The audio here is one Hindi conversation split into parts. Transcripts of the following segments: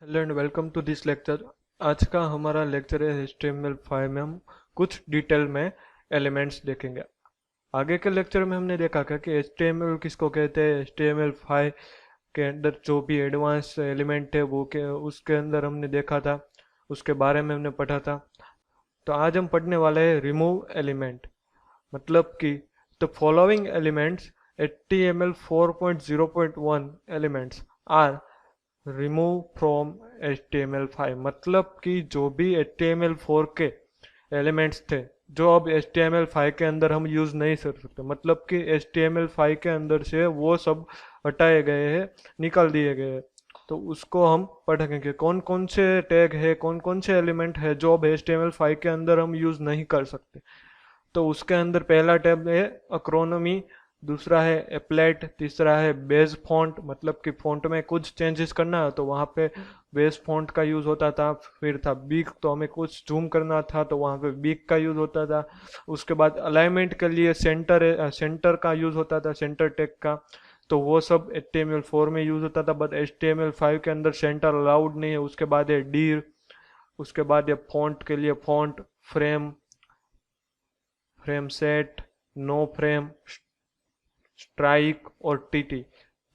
Hello and welcome to this lecture. आज का हमारा लेक्चर है HTML5 में हम कुछ डिटेल में एलिमेंट्स देखेंगे। आगे के लेक्चर में हमने देखा था कि HTML किसको कहते हैं। HTML5 के अंदर जो भी एडवांस एलिमेंट है वो के उसके अंदर हमने देखा था, उसके बारे में हमने पढ़ा था। तो आज हम पढ़ने वाले हैं रिमूव एलिमेंट। मतलब कि the following elements HTML 4.0.1 elements are remove from HTML5। मतलब कि जो भी HTML4 के एलिमेंट्स थे जो अब HTML5 के अंदर हम यूज़ नहीं कर सकते, मतलब कि HTML5 के अंदर से वो सब हटाए गए हैं, निकाल दिए गए हैं। तो उसको हम पढ़ेंगे कौन कौन से टैग है, कौन कौन से एलिमेंट है जो अब HTML5 के अंदर हम यूज़ नहीं कर सकते। तो उसके अंदर पहला टैब है अक्रोनॉमी, दूसरा है एप्लेट, तीसरा है बेस फॉन्ट। मतलब कि फॉन्ट में कुछ चेंजेस करना है तो वहाँ पे बेस फॉन्ट का यूज़ होता था। फिर था बिग, तो हमें कुछ जूम करना था तो वहाँ पे बिग का यूज़ होता था। उसके बाद अलाइनमेंट के लिए सेंटर का यूज़ होता था, सेंटर टेक का। तो वो सब HTML4 में यूज़ होता था, बट HTML5 के अंदर सेंटर अलाउड नहीं है। उसके बाद है डीर, उसके बाद ये फॉन्ट के लिए font, frame, frame set, no frame, strike और टीटी।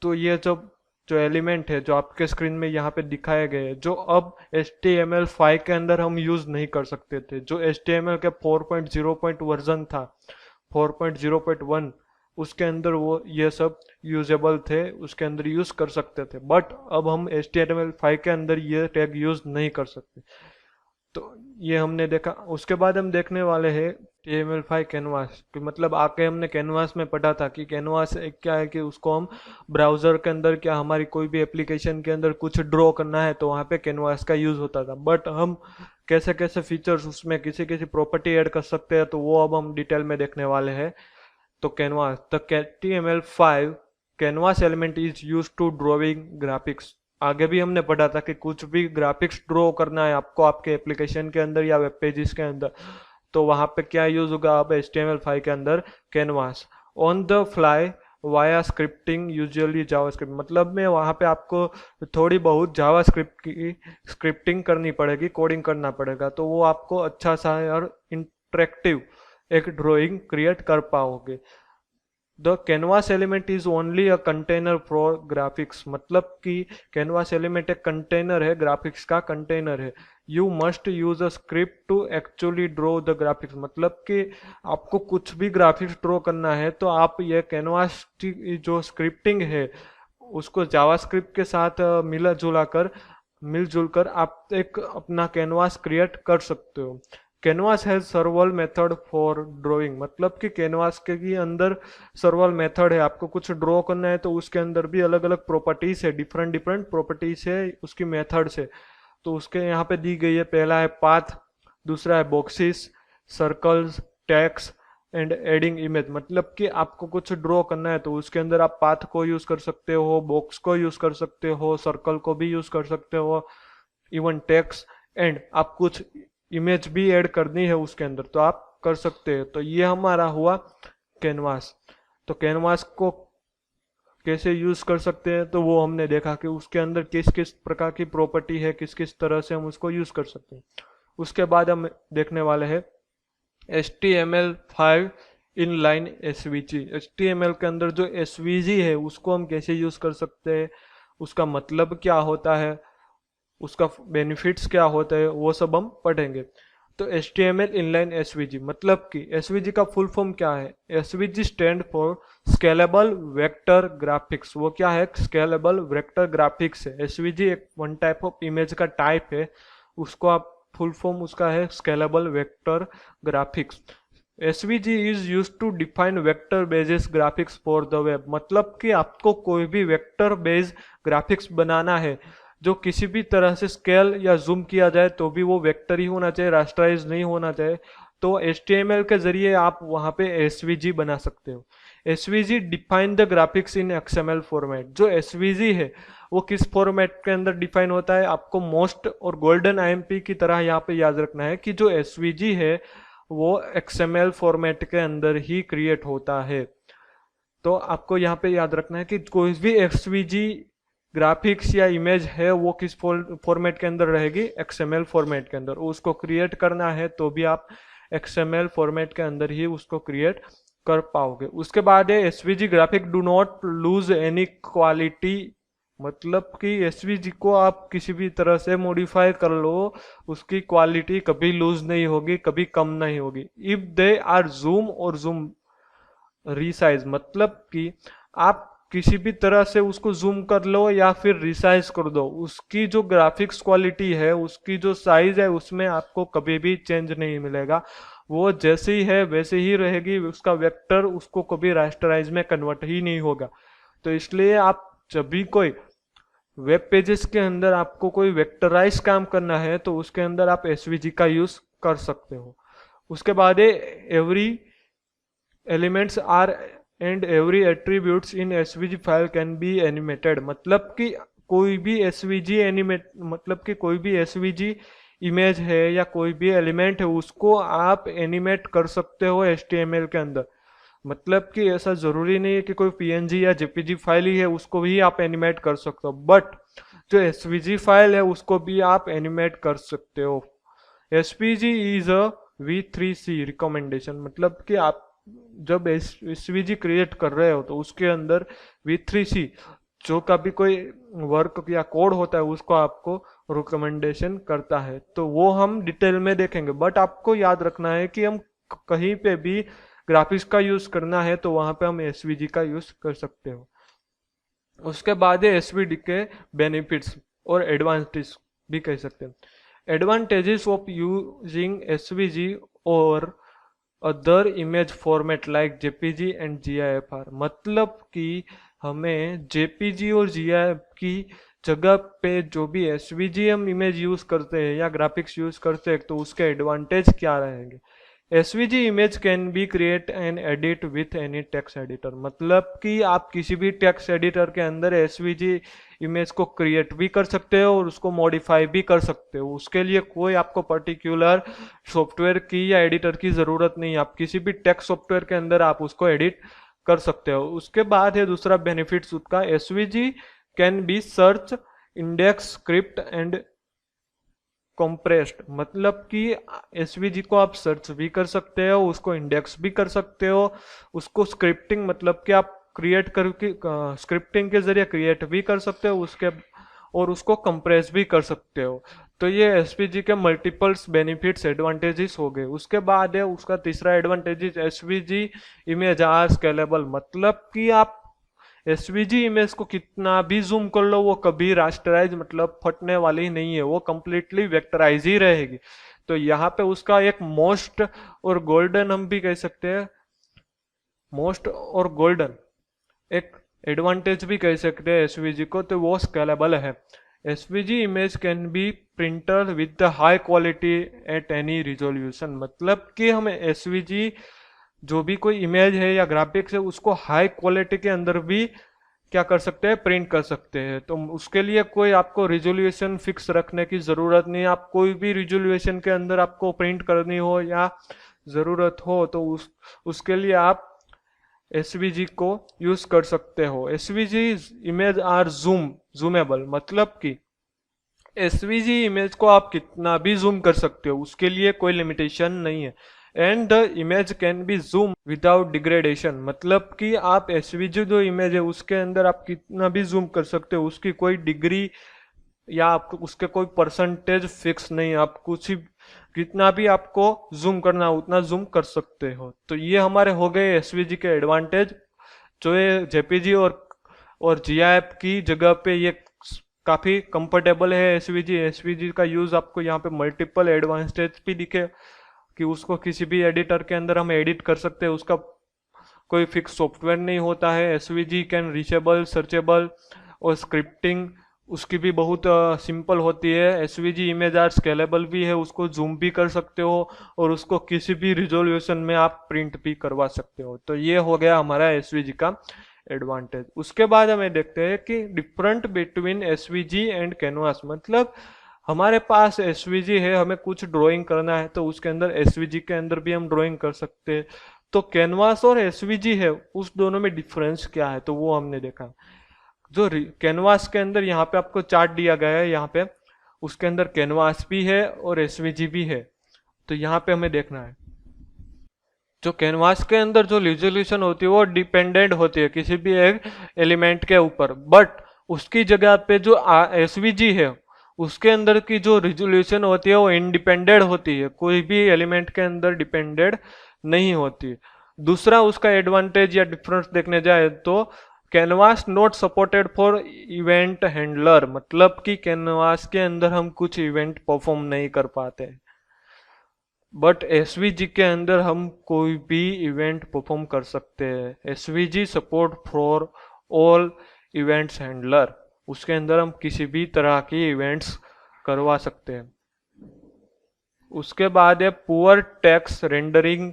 तो ये जो एलिमेंट है जो आपके स्क्रीन में यहाँ पे दिखाए गए हैं, जो अब HTML5 के अंदर हम यूज नहीं कर सकते थे। जो HTML के 4.0 वर्जन था, 4.0.1, उसके अंदर वो ये सब यूजेबल थे, उसके अंदर यूज कर सकते थे। बट अब हम HTML5 के अंदर ये टैग यूज नहीं कर सकते। तो ये हमने देखा। उसके बाद हम देखने वाले हैं HTML5 कैनवास। मतलब आके हमने कैनवास में पढ़ा था कि कैनवास एक क्या है कि उसको हम ब्राउजर के अंदर, क्या हमारी कोई भी एप्लीकेशन के अंदर कुछ ड्रॉ करना है तो वहाँ पे कैनवास का यूज होता था। बट हम कैसे कैसे फीचर्स उसमें किसी किसी प्रॉपर्टी ऐड कर सकते हैं तो वो अब हम डिटेल में देखने वाले हैं। तो canvas, the HTML5 canvas element is use to drawing graphics. आगे भी हमने पढ़ा था कि कुछ भी ग्राफिक्स ड्रॉ करना है आपको आपके एप्लीकेशन के अंदर या वेब पेजेस के अंदर, तो वहां पे क्या यूज होगा अब HTML5 के अंदर, canvas. On the fly via scripting usually JavaScript. मतलब में वहां पे आपको थोड़ी बहुत जावास्क्रिप्ट की स्क्रिप्टिंग करनी पड़ेगी, कोडिंग करना पड़ेगा, तो वो आपको अच्छा सा और इंटरेक्टिव एक ड्राइंग क्रिएट कर पाओगे। The canvas element is only a container for graphics. मतलब कि कैनवास एलिमेंट एक कंटेनर है, ग्राफिक्स का कंटेनर है। You must use a script to actually draw the graphics. मतलब कि आपको कुछ भी ग्राफिक्स ड्रॉ करना है तो आप ये कैनवास की जो स्क्रिप्टिंग है उसको जावास्क्रिप्ट के साथ मिलजुल कर आप एक अपना कैनवास क्रिएट कर सकते हो। Canvas has सर्वल method for drawing. मतलब कि कैनवास के अंदर सर्वल मेथड है। आपको कुछ ड्रॉ करना है तो उसके अंदर भी अलग अलग प्रॉपर्टीज है, डिफरेंट डिफरेंट प्रॉपर्टीज है उसकी मेथड्स है। तो उसके यहाँ पे दी गई है, पहला है पाथ, दूसरा है boxes, circles, tax and adding image. मतलब कि आपको कुछ ड्रॉ करना है तो उसके अंदर आप पाथ को यूज कर सकते हो, बॉक्स को यूज कर सकते हो, सर्कल को भी यूज कर सकते हो, इवन टेक्स्ट, एंड आप कुछ इमेज भी ऐड करनी है उसके अंदर तो आप कर सकते हैं। तो ये हमारा हुआ कैनवास। तो कैनवास को कैसे यूज कर सकते हैं तो वो हमने देखा कि उसके अंदर किस किस प्रकार की प्रॉपर्टी है, किस किस तरह से हम उसको यूज कर सकते हैं। उसके बाद हम देखने वाले हैं HTML5 इनलाइन SVG। HTML के अंदर जो SVG है उसको हम कैसे यूज कर सकते हैं, उसका मतलब क्या होता है, उसका बेनिफिट्स क्या होता है, वो सब हम पढ़ेंगे। तो HTML इनलाइन SVG, मतलब कि SVG का फुल फॉर्म क्या है। SVG stand for scalable vector graphics. वो क्या है, स्केलेबल वेक्टर ग्राफिक्स है। SVG एक वन टाइप ऑफ इमेज का टाइप है, उसको आप फुल फॉर्म उसका है scalable vector graphics. SVG is use to define vector basis graphics for the web. मतलब कि आपको कोई भी वेक्टर बेस्ड ग्राफिक्स बनाना है जो किसी भी तरह से स्केल या जूम किया जाए तो भी वो वेक्टर ही होना चाहिए, रास्टराइज नहीं होना चाहिए। तो HTML के जरिए आप वहां पे SVG बना सकते हो। SVG define the graphics in XML format. जो SVG है वो किस फॉर्मेट के अंदर डिफाइन होता है, आपको मोस्ट और गोल्डन IMP की तरह यहाँ पे याद रखना है कि जो SVG है वो XML फॉर्मेट के अंदर ही क्रिएट होता है। तो आपको यहाँ पे याद रखना है कि कोई भी SVG ग्राफिक्स या इमेज है वो किस फॉर्मेट के अंदर रहेगी, XML फॉर्मेट के अंदर। उसको क्रिएट करना है तो भी आप XML फॉर्मेट के अंदर ही उसको क्रिएट कर पाओगे। उसके बाद है SVG graphic do not lose any quality, मतलब कि एसवीजी को आप किसी भी तरह से मॉडिफाई कर लो, उसकी क्वालिटी कभी लूज नहीं होगी, कभी कम नहीं होगी। इफ दे आर जूम और जूम रिसाइज, मतलब कि आप किसी भी तरह से उसको जूम कर लो या फिर रिसाइज कर दो, उसकी जो ग्राफिक्स क्वालिटी है, उसकी जो साइज है, उसमें आपको कभी भी चेंज नहीं मिलेगा। वो जैसी है वैसे ही रहेगी, उसका वेक्टर उसको कभी रास्टराइज में कन्वर्ट ही नहीं होगा। तो इसलिए आप जब भी कोई वेब पेजेस के अंदर आपको कोई वेक्टराइज काम करना है तो उसके अंदर आप एसवीजी का यूज कर सकते हो। उसके बाद है every elements are and every attributes in SVG file can be animated, मतलब कि कोई भी एसवीजी एनिमेट, मतलब कि कोई भी एसवीजी इमेज है या कोई भी एलिमेंट है उसको आप एनिमेट कर सकते हो एचटीएमएल के अंदर। मतलब कि ऐसा जरूरी नहीं है कि कोई पीएनजी या जेपीजी फाइल ही है उसको भी आप एनिमेट कर सकते हो, बट जो एसवीजी फाइल है उसको भी आप एनिमेट कर सकते हो। SPG is a V3C recommendation, मतलब कि आप जब एसवीजी क्रिएट कर रहे हो तो उसके अंदर V3C जो का भी कोई वर्क या कोड होता है उसको आपको रिकमेंडेशन करता है, तो वो हम डिटेल में देखेंगे। बट आपको याद रखना है कि हम कहीं पे भी ग्राफिक्स का यूज करना है तो वहां पे हम एसवीजी का यूज कर सकते हो। उसके बाद है एसवीजी के बेनिफिट्स और एडवांटेज भी कह सकते हैं। एडवांटेजेस ऑफ यूजिंग एसवीजी और other image format like JPG and जीआईएफआर, मतलब कि हमें जेपीजी और जीआईएफ की जगह पे जो भी एसवीजी हम इमेज यूज करते हैं या ग्राफिक्स यूज करते हैं तो उसके एडवांटेज क्या रहेंगे। SVG image can be create and edit with any text editor, मतलब कि आप किसी भी टेक्स्ट एडिटर के अंदर एसवीजी इमेज को क्रिएट भी कर सकते हो और उसको मॉडिफाई भी कर सकते हो। उसके लिए कोई आपको पर्टिकुलर सॉफ्टवेयर की या एडिटर की जरूरत नहीं है, आप किसी भी टेक्स्ट सॉफ्टवेयर के अंदर आप उसको एडिट कर सकते हो। उसके बाद है दूसरा बेनिफिट्स उसका, SVG can be search, index, script and compressed, मतलब कि एसवीजी को आप सर्च भी कर सकते हो, उसको इंडेक्स भी कर सकते हो, उसको स्क्रिप्टिंग मतलब कि आप क्रिएट करके स्क्रिप्टिंग के जरिए क्रिएट भी कर सकते हो उसके, और उसको कंप्रेस भी कर सकते हो। तो ये एसवीजी के मल्टीपल्स बेनिफिट्स एडवांटेजेस हो गए। उसके बाद है उसका तीसरा advantages, SVG image are scalable, मतलब कि आप एसवीजी इमेज को कितना भी जूम कर लो वो कभी रास्टराइज मतलब फटने वाली ही नहीं है, वो कंप्लीटली वेक्टराइज ही रहेगी। तो यहाँ पे उसका एक मोस्ट और गोल्डन, हम भी कह सकते हैं मोस्ट और गोल्डन एक एडवांटेज भी कह सकते हैं एसवीजी को, तो वो स्केलेबल है। SVG image can be printer with the high quality at any resolution, मतलब कि हम एसवीजी जो भी कोई इमेज है या ग्राफिक्स है उसको हाई क्वालिटी के अंदर भी क्या कर सकते हैं, प्रिंट कर सकते हैं। तो उसके लिए कोई आपको रिजोल्यूशन फिक्स रखने की ज़रूरत नहीं, आप कोई भी रिजोल्यूशन के अंदर आपको प्रिंट करनी हो या ज़रूरत हो तो उसके लिए आप एसवीजी को यूज़ कर सकते हो। एसवीजी इमेज आर जूमेबल, मतलब कि एसवीजी इमेज को आप कितना भी जूम कर सकते हो, उसके लिए कोई लिमिटेशन नहीं है। And the image can be zoom without degradation, मतलब कि आप एसवीजी जो इमेज है उसके अंदर आप कितना भी जूम कर सकते हो, उसकी कोई डिग्री या आपको उसके कोई परसेंटेज फिक्स नहीं, आप कुछ ही कितना भी आपको जूम करना हो उतना जूम कर सकते हो। तो ये हमारे हो गए एसवीजी के एडवांटेज, जो ये जेपीजी और जीआईएफ की जगह पे ये काफ़ी कंफर्टेबल है एसवीजी। एसवीजी का यूज़ आपको यहाँ पे मल्टीपल एडवांटेज भी दिखे कि उसको किसी भी एडिटर के अंदर हम एडिट कर सकते हैं, उसका कोई फिक्स सॉफ्टवेयर नहीं होता है। एसवीजी कैन रीचेबल, सर्चेबल और स्क्रिप्टिंग उसकी भी बहुत सिंपल होती है। एसवीजी इमेज आर स्केलेबल भी है, उसको जूम भी कर सकते हो और उसको किसी भी रिजोल्यूशन में आप प्रिंट भी करवा सकते हो। तो ये हो गया हमारा एसवीजी का एडवांटेज। उसके बाद हमें देखते हैं कि different between SVG and canvas, मतलब हमारे पास एसवीजी है, हमें कुछ ड्राइंग करना है तो उसके अंदर एसवीजी के अंदर भी हम ड्राइंग कर सकते हैं। तो कैनवास और एसवीजी है उस दोनों में डिफरेंस क्या है, तो वो हमने देखा। जो कैनवास के अंदर यहाँ पे आपको चार्ट दिया गया है, यहाँ पे उसके अंदर कैनवास भी है और एसवीजी भी है। तो यहाँ पे हमें देखना है जो कैनवास के अंदर जो रिजोल्यूशन होती है वो डिपेंडेंट होती है किसी भी एक एलिमेंट के ऊपर, बट उसकी जगह पे जो एसवीजी है उसके अंदर की जो रिजोल्यूशन होती है वो इंडिपेंडेंट होती है, कोई भी एलिमेंट के अंदर डिपेंडेंट नहीं होती। दूसरा उसका एडवांटेज या डिफरेंस देखने जाए तो canvas not supported for event handler, मतलब कि कैनवास के अंदर हम कुछ इवेंट परफॉर्म नहीं कर पाते, बट एसवीजी के अंदर हम कोई भी इवेंट परफॉर्म कर सकते हैं। SVG support for all events handler, उसके अंदर हम किसी भी तरह की इवेंट्स करवा सकते हैं। उसके बाद है पुअर टेक्स्ट रेंडरिंग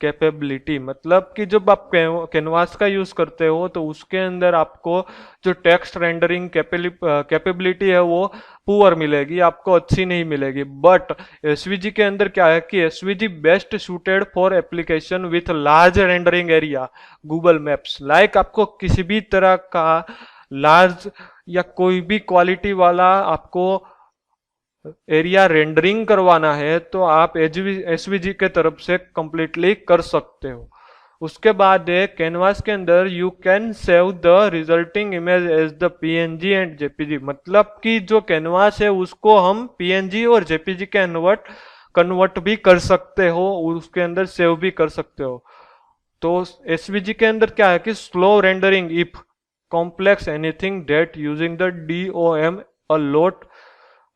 कैपेबिलिटी, मतलब कि जब आप कैनवास का यूज करते हो तो उसके अंदर आपको जो टेक्स्ट रेंडरिंग कैपेबिलिटी है वो पुअर मिलेगी, आपको अच्छी नहीं मिलेगी। बट एसवीजी के अंदर क्या है कि SVG best suited for application with large rendering area, Google maps like आपको किसी भी तरह का लार्ज या कोई भी क्वालिटी वाला आपको एरिया रेंडरिंग करवाना है तो आप एसवीजी के तरफ से कंप्लीटली कर सकते हो। उसके बाद है कैनवास के अंदर you can save the resulting image as the PNG and JPG, मतलब कि जो कैनवास है उसको हम पीएनजी और जेपीजी के कन्वर्ट भी कर सकते हो, उसके अंदर सेव भी कर सकते हो। तो एसवीजी के अंदर क्या है कि slow rendering if complex anything that using the DOM a lot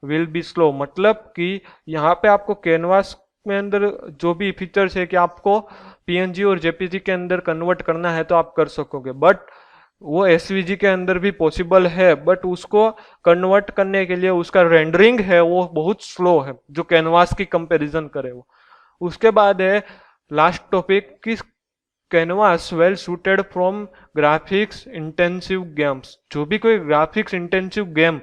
will be slow, मतलब कि यहाँ पे आपको कैनवास में अंदर जो भी फीचर्स है कि आपको पीएनजी और जेपीजी के अंदर कन्वर्ट करना है तो आप कर सकोगे, बट वो एसवीजी के अंदर भी पॉसिबल है, बट उसको कन्वर्ट करने के लिए उसका रेंडरिंग है वो बहुत स्लो है जो कैनवास की कंपैरिजन करे वो। उसके बाद है लास्ट टॉपिक कि canvas well suited from graphics intensive games, जो भी कोई ग्राफिक्स इंटेंसिव गेम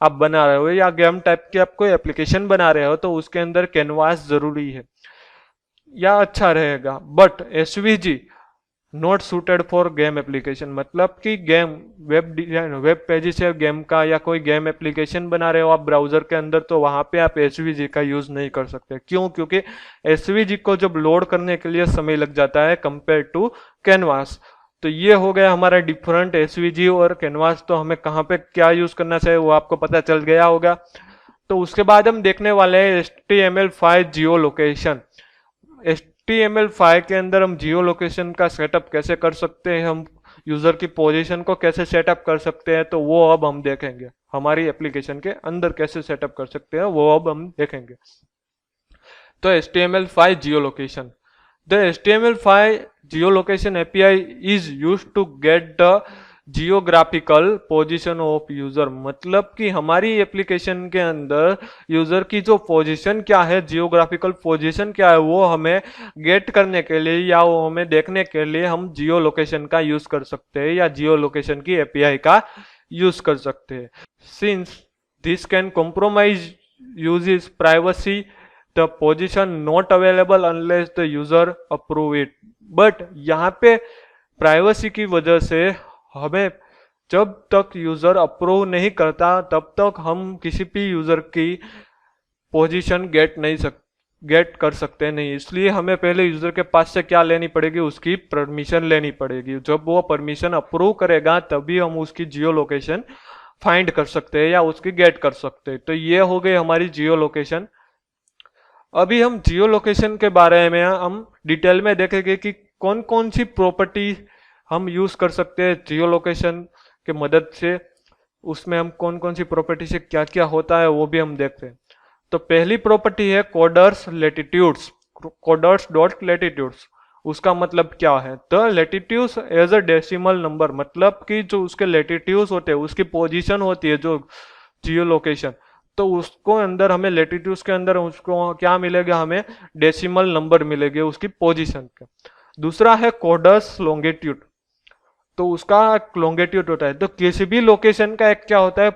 आप बना रहे हो या गेम टाइप की आप कोई एप्लीकेशन बना रहे हो तो उसके अंदर कैनवास जरूरी है या अच्छा रहेगा। But SVG not suited for game application, मतलब कि game web design web pages या गेम का या कोई गेम एप्लीकेशन बना रहे हो आप ब्राउजर के अंदर तो वहां पे आप एसवीजी का यूज नहीं कर सकते। क्यों? क्योंकि एसवीजी को जब लोड करने के लिए समय लग जाता है कंपेयर टू कैनवास। तो ये हो गया हमारा डिफरेंट एसवीजी और कैनवास। तो हमें कहाँ पे क्या यूज करना चाहिए वो आपको पता चल गया होगा। तो उसके बाद हम देखने वाले हैं HTML5 जियो लोकेशन। HTML5 के अंदर हम जियो लोकेशन का सेटअप कैसे कर सकते हैं, हम यूजर की पोजीशन को कैसे सेटअप कर सकते हैं, तो वो अब हम देखेंगे। हमारी एप्लीकेशन के अंदर कैसे सेटअप कर सकते हैं वो अब हम देखेंगे। तो HTML5 Jio location, the HTML5 geolocation API is used to get the geographical position of user, मतलब कि हमारी एप्लीकेशन के अंदर यूजर की जो पोजीशन क्या है, जियोग्राफिकल पोजीशन क्या है, वो हमें गेट करने के लिए या वो हमें देखने के लिए हम जियो लोकेशन का यूज कर सकते हैं या जियो लोकेशन की एपीआई का यूज कर सकते हैं। Since this can compromise uses privacy the position not available unless the user approve it, but यहाँ पे प्राइवेसी की वजह से हमें जब तक यूजर अप्रूव नहीं करता तब तक हम किसी भी यूजर की पोजीशन गेट कर सकते नहीं। इसलिए हमें पहले यूजर के पास से क्या लेनी पड़ेगी, उसकी परमिशन लेनी पड़ेगी। जब वो परमिशन अप्रूव करेगा तभी हम उसकी जियो लोकेशन फाइंड कर सकते हैं या उसकी गेट कर सकते हैं। तो ये हो गई हमारी जियो लोकेशन। अभी हम जियो लोकेशन के बारे में हम डिटेल में देखेंगे कि कौन कौन सी प्रॉपर्टी हम यूज कर सकते हैं जियो लोकेशन के मदद से, उसमें हम कौन कौन सी प्रॉपर्टी से क्या क्या होता है वो भी हम देखते हैं। तो पहली प्रॉपर्टी है coords latitudes, coords dot latitudes. उसका मतलब क्या है, the latitudes as a decimal number, मतलब कि जो उसके लेटिट्यूड्स होते हैं उसकी पोजीशन होती है जो जियो लोकेशन, तो उसको अंदर हमें लेटिट्यूड्स के अंदर उसको क्या मिलेगा, हमें डेसिमल नंबर मिलेगा उसकी पोजीशन का। दूसरा है कोडर्स लॉन्गिट्यूड, तो उसका लॉन्गिट्यूड होता है। तो किसी भी लोकेशन का एक क्या होता है,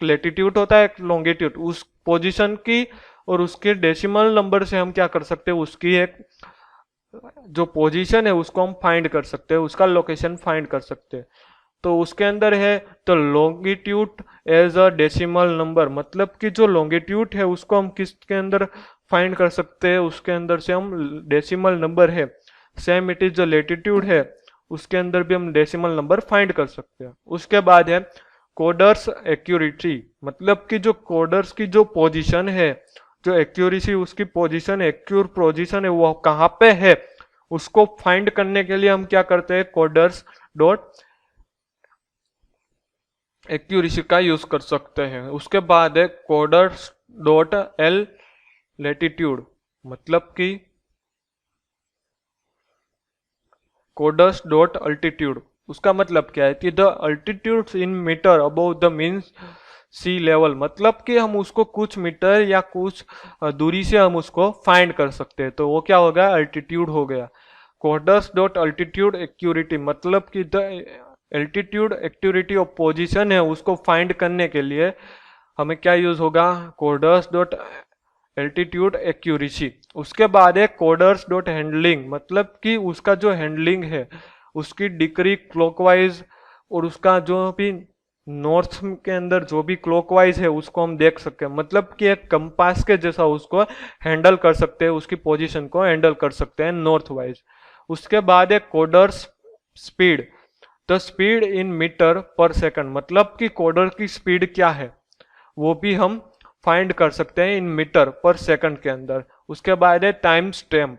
लेटिट्यूड होता है, एक लॉन्गिट्यूड, उस पोजीशन की और उसके डेसिमल नंबर से हम क्या कर सकते हैं, उसकी एक जो पोजीशन है उसको हम फाइंड कर सकते हैं, उसका लोकेशन फाइंड कर सकते हैं। तो उसके अंदर है तो longitude as a decimal number, मतलब कि जो लॉन्गिट्यूड है उसको हम किसके अंदर फाइंड कर सकते हैं, उसके अंदर से हम डेसिमल नंबर है। सेम इट इज जो लेटीट्यूड है उसके अंदर भी हम डेसिमल नंबर फाइंड कर सकते हैं। उसके बाद है कोडर्स एक्यूरेसी, मतलब कि जो कोडर्स की जो पोजीशन है, जो एक्यूरेसी उसकी पोजीशन एक्यूर पोजीशन है वो कहाँ पे है, उसको फाइंड करने के लिए हम क्या करते हैं, कोडर्स डॉट एक्यूरेसी का यूज कर सकते हैं। उसके बाद है कोडर्स डॉट एल लेटीट्यूड, मतलब कि कोडर्स डॉट अल्टीट्यूड, उसका मतलब क्या है कि the altitude in metre above the mean sea level, मतलब कि हम उसको कुछ मीटर या कुछ दूरी से हम उसको फाइंड कर सकते हैं, तो वो क्या होगा, अल्टीट्यूड हो गया। कोडर्स डॉट अल्टीट्यूड एक्यूरेटी, मतलब कि द एल्टीट्यूड एक्यूरेटी ऑफ पोजीशन है उसको फाइंड करने के लिए हमें क्या यूज होगा, कोडर्स डॉट एल्टीट्यूड एक्यूरेसी। उसके बाद है कोडर्स डॉट हैंडलिंग, मतलब कि उसका जो हैंडलिंग है उसकी डिग्री क्लॉकवाइज और उसका जो भी नॉर्थ के अंदर जो भी क्लॉकवाइज है उसको हम देख सकते हैं, मतलब कि एक कंपास के जैसा उसको हैंडल कर सकते हैं, उसकी पोजीशन को हैंडल कर सकते हैं नॉर्थ वाइज। उसके बाद है coords speed, the speed in metre per second, मतलब कि कोडर की स्पीड क्या है वो भी हम फाइंड कर सकते हैं इन मीटर पर सेकंड के अंदर। उसके बाद है टाइम स्टैम्प,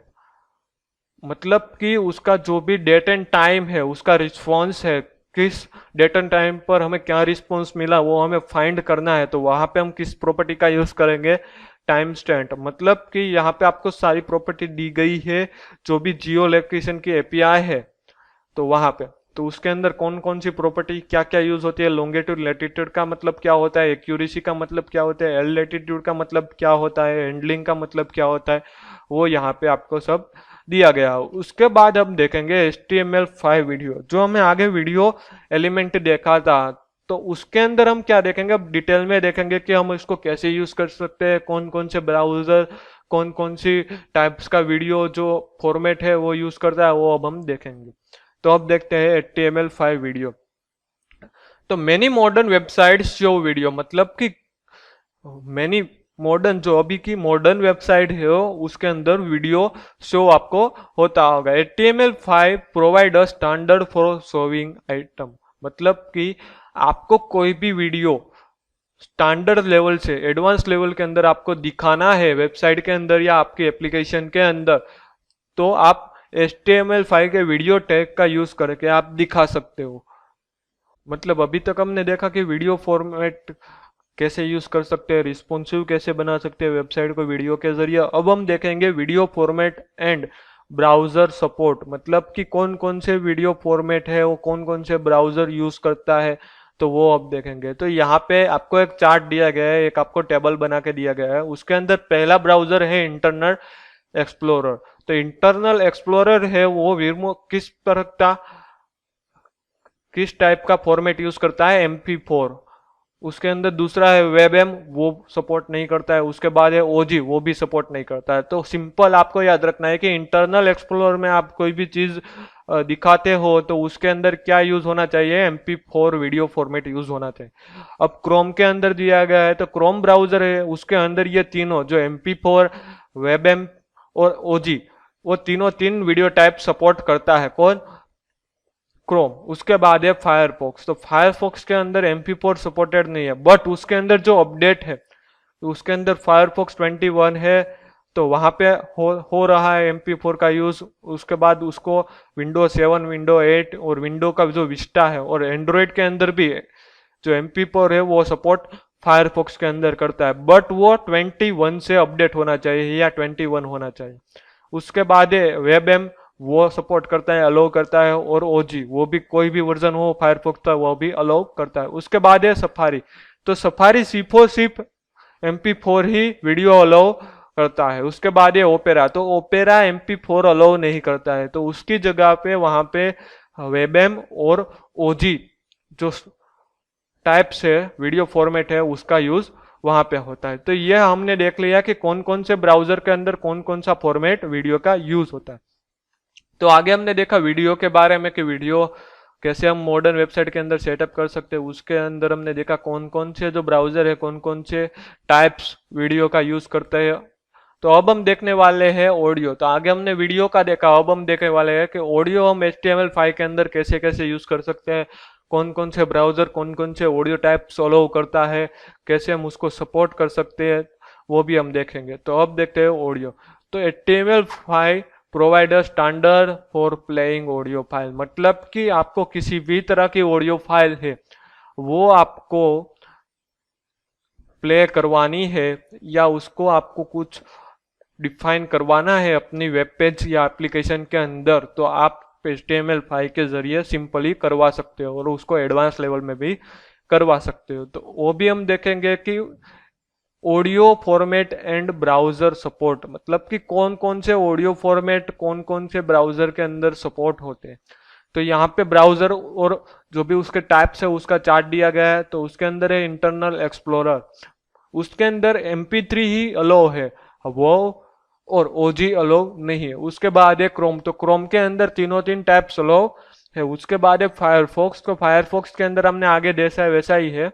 मतलब कि उसका जो भी डेट एंड टाइम है उसका रिस्पॉन्स है, किस डेट एंड टाइम पर हमें क्या रिस्पॉन्स मिला वो हमें फाइंड करना है, तो वहां पे हम किस प्रॉपर्टी का यूज करेंगे, टाइम स्टैम्प, मतलब कि यहाँ पे आपको सारी प्रॉपर्टी दी गई है जो भी जियो लोकेशन की एपीआई है, तो वहां पे तो उसके अंदर कौन कौन सी प्रॉपर्टी क्या क्या यूज होती है, लॉन्गिट्यूड लेटीट्यूड का मतलब क्या होता है, एक्यूरेसी का मतलब क्या होता है, एल लेटीट्यूड का मतलब क्या होता है, हैंडलिंग का मतलब क्या होता है, वो यहाँ पे आपको सब दिया गया। उसके बाद हम देखेंगे HTML5 वीडियो, जो हमें आगे वीडियो एलिमेंट देखा था, तो उसके अंदर हम क्या देखेंगे, अब डिटेल में देखेंगे कि हम इसको कैसे यूज कर सकते हैं, कौन कौन से ब्राउजर कौन कौन सी टाइप्स का वीडियो जो फॉर्मेट है वो यूज करता है, वो अब हम देखेंगे। तो अब देखते हैं HTML5 वीडियो। तो many modern websites show video, मतलब कि मेनी मॉडर्न जो अभी की मॉडर्न वेबसाइट है उसके अंदर वीडियो शो आपको होता होगा। HTML5 provide a standard for showing item, मतलब कि आपको कोई भी वीडियो स्टैंडर्ड लेवल से एडवांस लेवल के अंदर आपको दिखाना है वेबसाइट के अंदर या आपके एप्लीकेशन के अंदर, तो आप HTML5 के वीडियो टैग का यूज करके आप दिखा सकते हो। मतलब अभी तक हमने देखा कि वीडियो फॉर्मेट कैसे यूज कर सकते हैं, रिस्पॉन्सिव कैसे बना सकते हैं वेबसाइट को वीडियो के जरिए। अब हम देखेंगे video format and browser support, मतलब कि कौन कौन से वीडियो फॉर्मेट है वो कौन कौन से ब्राउजर यूज करता है, तो वो अब देखेंगे। तो यहाँ पे आपको एक चार्ट दिया गया है, एक आपको टेबल बना के दिया गया है, उसके अंदर पहला ब्राउजर है इंटरनेट एक्सप्लोरर। तो इंटरनल एक्सप्लोरर है वो विर्मो किस तरह का किस टाइप का फॉर्मेट यूज करता है, MP4। उसके अंदर दूसरा है वेबएम, वो सपोर्ट नहीं करता है। उसके बाद है OG, वो भी सपोर्ट नहीं करता है। तो सिंपल आपको याद रखना है कि इंटरनल एक्सप्लोरर में आप कोई भी चीज दिखाते हो तो उसके अंदर क्या यूज होना चाहिए, MP4 वीडियो फॉर्मेट यूज होना चाहिए। अब क्रोम के अंदर दिया गया है, तो क्रोम ब्राउजर है उसके अंदर ये तीनों जो MP4 वेबएम और OG, वो तीनों तीन वीडियो टाइप सपोर्ट करता है। कौन, क्रोम। उसके बाद है फायरफॉक्स, तो फायरफॉक्स के अंदर MP4 सपोर्टेड नहीं है, बट उसके अंदर जो अपडेट है तो उसके अंदर फायरफॉक्स 21 है, तो वहां पे हो रहा है MP4 का यूज। उसके बाद उसको विंडो 7 विंडो 8 और विंडो का जो विस्टा है और एंड्रॉइड के अंदर भी जो MP4 है वो सपोर्ट फायरफॉक्स के अंदर करता है, बट वो 21 से अपडेट होना चाहिए या 21 होना चाहिए। उसके बाद है वेबएम, वो सपोर्ट करता है, अलाउ करता है, और OG वो भी कोई भी वर्जन हो फायरफॉक्स का वो भी अलाउ करता है। उसके बाद है सफारी, तो सफारी सिर्फ MP4 ही वीडियो अलाउ करता है। उसके बाद ये ओपेरा, तो ओपेरा MP4 अलाउ नहीं करता है, तो उसकी जगह पे वहां पे वेबएम और OG जो टाइप से वीडियो फॉर्मेट है उसका यूज वहां पे होता है। तो ये हमने देख लिया कि कौन कौन से ब्राउजर के अंदर कौन कौन सा फॉर्मेट वीडियो का यूज होता है। तो आगे हमने देखा वीडियो के बारे में कि वीडियो कैसे हम मॉडर्न वेबसाइट के अंदर सेटअप कर सकते हैं, उसके अंदर हमने देखा कौन कौन से जो ब्राउजर है, कौन कौन से टाइप्स वीडियो का यूज करते हैं। तो अब हम देखने वाले हैं ऑडियो। तो आगे हमने वीडियो का देखा, अब हम देखने वाले हैं कि ऑडियो हम HTML5 के अंदर कैसे कैसे यूज कर सकते हैं, कौन कौन से ब्राउजर कौन कौन से ऑडियो टाइप्स अलाउ करता है, कैसे हम उसको सपोर्ट कर सकते हैं, वो भी हम देखेंगे। तो अब देखते हैं ऑडियो। तो HTML5 provider standard for playing audio file, मतलब कि आपको किसी भी तरह की ऑडियो फाइल है वो आपको प्ले करवानी है या उसको आपको कुछ डिफाइन करवाना है अपनी वेब पेज या एप्लीकेशन के अंदर, तो आप HTML5 के जरिए सिंपली करवा सकते हो और उसको एडवांस लेवल में भी करवा सकते हो। तो वो भी हम देखेंगे कि audio format and browser support, मतलब कि कौन कौन से ऑडियो फॉर्मेट कौन कौन से ब्राउजर के अंदर सपोर्ट होते हैं। तो यहाँ पे ब्राउजर और जो भी उसके टाइप्स है उसका चार्ट दिया गया है। तो उसके अंदर है इंटरनल एक्सप्लोरर, उसके अंदर MP3 ही अलो है वो, और OG अलो नहीं है। उसके बाद है क्रोम, तो क्रोम के अंदर तीनों तीन टाइप्स अलो है। उसके बाद है फायरफॉक्स, तो फायरफॉक्स के अंदर हमने आगे जैसा है वैसा ही है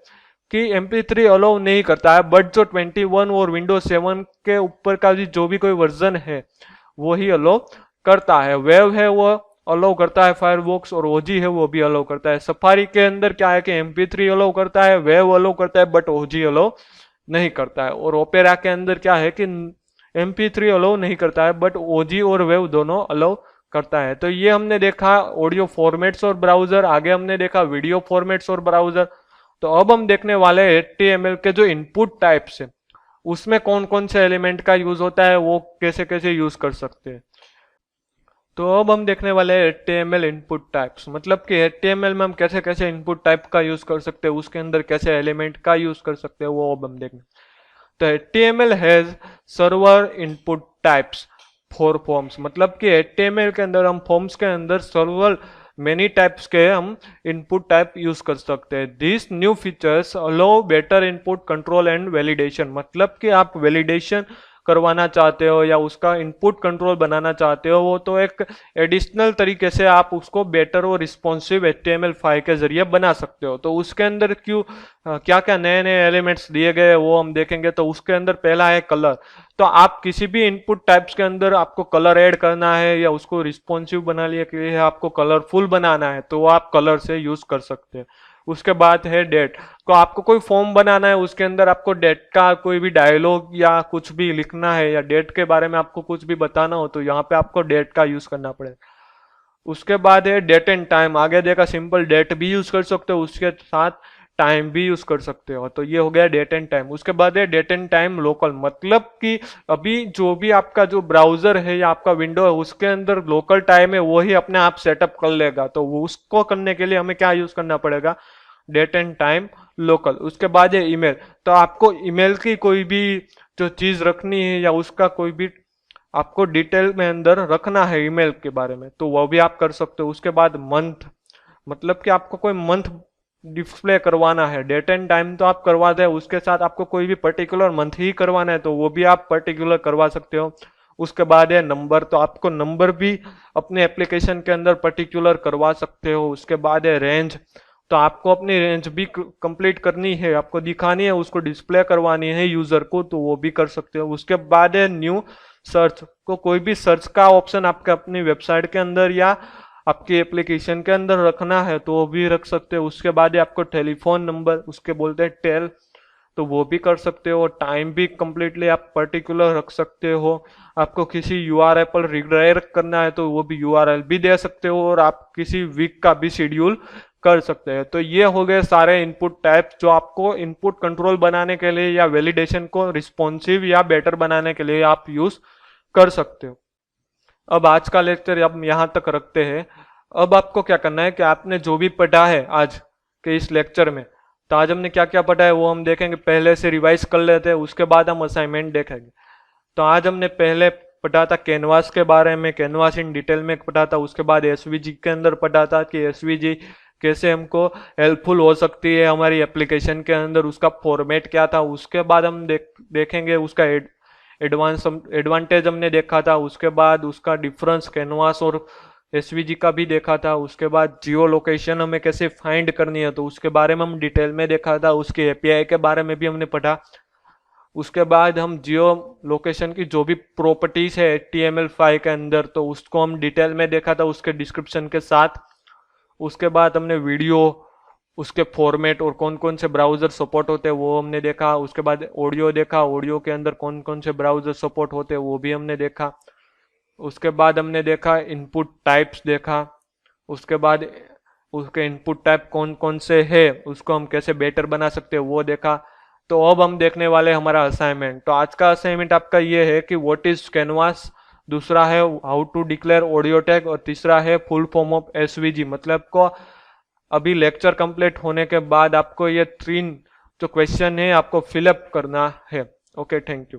कि MP3 अलाउ नहीं करता है, बट जो 21 और विंडोज 7 के ऊपर का जो भी कोई वर्जन है वो ही अलाउ करता है। वेव है वो अलाउ करता है फायरफॉक्स, और OG है वो भी अलाउ करता है। सफारी के अंदर क्या है कि MP3 अलाउ करता है, वेव अलाउ करता है, बट OG अलाउ नहीं करता है। और ओपेरा के अंदर क्या है कि MP3 अलाउ नहीं करता है, बट OG और वेव दोनों अलाउ करता है। तो ये हमने देखा ऑडियो फॉर्मेट्स और ब्राउजर। आगे हमने देखा वीडियो फॉर्मेट्स और ब्राउजर। तो अब हम देखने वाले हैं HTML के जो इनपुट टाइप्स है उसमें कौन कौन से एलिमेंट का यूज होता है, वो कैसे कैसे यूज कर सकते हैं। तो अब हम देखने वाले हैं HTML इनपुट टाइप्स, मतलब कि HTML में हम कैसे कैसे इनपुट टाइप का यूज कर सकते हैं, उसके अंदर कैसे एलिमेंट का यूज कर सकते हैं, वो अब हम देखेंगे। तो HTML has server input types for forms, मतलब कि HTML के अंदर हम फॉर्म्स के अंदर सर्वर मेनी टाइप्स के हम इनपुट टाइप यूज कर सकते हैं। This new features allow better input control and validation, मतलब कि आप वैलिडेशन करवाना चाहते हो या उसका इनपुट कंट्रोल बनाना चाहते हो, वो तो एक एडिशनल तरीके से आप उसको बेटर और रिस्पॉन्सिव HTML5 के जरिए बना सकते हो। तो उसके अंदर क्या क्या नए नए एलिमेंट्स दिए गए वो हम देखेंगे। तो उसके अंदर पहला है कलर। तो आप किसी भी इनपुट टाइप्स के अंदर आपको कलर ऐड करना है या उसको रिस्पॉन्सिव बनाने के लिए आपको कलरफुल बनाना है, तो आप कलर से यूज कर सकते हैं। उसके बाद है डेट। तो आपको कोई फॉर्म बनाना है, उसके अंदर आपको डेट का कोई भी डायलॉग या कुछ भी लिखना है या डेट के बारे में आपको कुछ भी बताना हो, तो यहाँ पे आपको डेट का यूज करना पड़ेगा। उसके बाद है डेट एंड टाइम। आगे देखा सिंपल डेट भी यूज कर सकते हो, उसके साथ टाइम भी यूज कर सकते हो। तो ये हो गया डेट एंड टाइम। उसके बाद है डेट एंड टाइम लोकल, मतलब कि अभी जो भी आपका जो ब्राउजर है या आपका विंडो है उसके अंदर लोकल टाइम है वो ही अपने आप सेटअप कर लेगा। तो वो उसको करने के लिए हमें क्या यूज करना पड़ेगा, डेट एंड टाइम लोकल। उसके बाद है ईमेल। तो आपको ईमेल की कोई भी जो चीज रखनी है या उसका कोई भी आपको डिटेल में अंदर रखना है ईमेल के बारे में, तो वो भी आप कर सकते हो। उसके बाद मंथ, मतलब कि आपको कोई मंथ डिस्प्ले करवाना है। डेट एंड टाइम तो आप करवा दे, उसके साथ आपको कोई भी पर्टिकुलर मंथ ही करवाना है तो वो भी आप पर्टिकुलर करवा सकते हो। उसके बाद है नंबर। तो आपको नंबर भी अपने एप्लीकेशन के अंदर पर्टिकुलर करवा सकते हो। उसके बाद है रेंज। तो आपको अपनी रेंज भी कंप्लीट करनी है, आपको दिखानी है, उसको डिस्प्ले करवानी है यूजर को, तो वो भी कर सकते हो। उसके बाद है न्यू सर्च। को कोई भी सर्च का ऑप्शन आपके अपनी वेबसाइट के अंदर या आपकी एप्लीकेशन के अंदर रखना है तो वो भी रख सकते हो। उसके बाद आपको टेलीफोन नंबर, उसके बोलते हैं टेल, तो वो भी कर सकते हो। टाइम भी कंप्लीटली आप पर्टिकुलर रख सकते हो। आपको किसी URL पर रिडायरेक्ट करना है तो वो भी URL भी दे सकते हो, और आप किसी वीक का भी शेड्यूल कर सकते हैं। तो ये हो गए सारे इनपुट टाइप्स जो आपको इनपुट कंट्रोल बनाने के लिए या वैलिडेशन को रिस्पॉन्सिव या बेटर बनाने के लिए आप यूज कर सकते हो। अब आज का लेक्चर हम यहाँ तक रखते हैं। अब आपको क्या करना है कि आपने जो भी पढ़ा है आज के इस लेक्चर में, तो आज हमने क्या क्या पढ़ा है वो हम देखेंगे, पहले से रिवाइज कर लेते हैं, उसके बाद हम असाइनमेंट देखेंगे। तो आज हमने पहले पढ़ा था कैनवास के बारे में, कैनवास इन डिटेल में पढ़ा था। उसके बाद SVG के अंदर पढ़ा था कि SVG कैसे हमको हेल्पफुल हो सकती है हमारी एप्लीकेशन के अंदर, उसका फॉर्मेट क्या था। उसके बाद हम देखेंगे उसका एडवांटेज हमने देखा था। उसके बाद उसका डिफरेंस कैनवास और एसवीजी का भी देखा था। उसके बाद जियो लोकेशन हमें कैसे फाइंड करनी है तो उसके बारे में हम डिटेल में देखा था। उसके एपीआई के बारे में भी हमने पढ़ा। उसके बाद हम जियो लोकेशन की जो भी प्रॉपर्टीज है HTML5 के अंदर तो उसको हम डिटेल में देखा था उसके डिस्क्रिप्शन के साथ। उसके बाद हमने वीडियो, उसके फॉर्मेट और कौन कौन से ब्राउजर सपोर्ट होते हैं वो हमने देखा। उसके बाद ऑडियो देखा, ऑडियो के अंदर कौन कौन से ब्राउजर सपोर्ट होते हैं वो भी हमने देखा। उसके बाद हमने देखा इनपुट टाइप्स देखा। उसके बाद उसके इनपुट टाइप कौन कौन से है उसको हम कैसे बेटर बना सकते हैं वो देखा। तो अब हम देखने वाले हैं हमारा असाइनमेंट। तो आज का असाइनमेंट आपका ये है कि व्हाट इज कैनवास, दूसरा है how to declare audio tag और तीसरा है फुल फॉर्म ऑफ एसवीजी। मतलब को अभी लेक्चर कंप्लीट होने के बाद आपको ये तीन जो क्वेश्चन है आपको फिलअप करना है। Okay, thank you.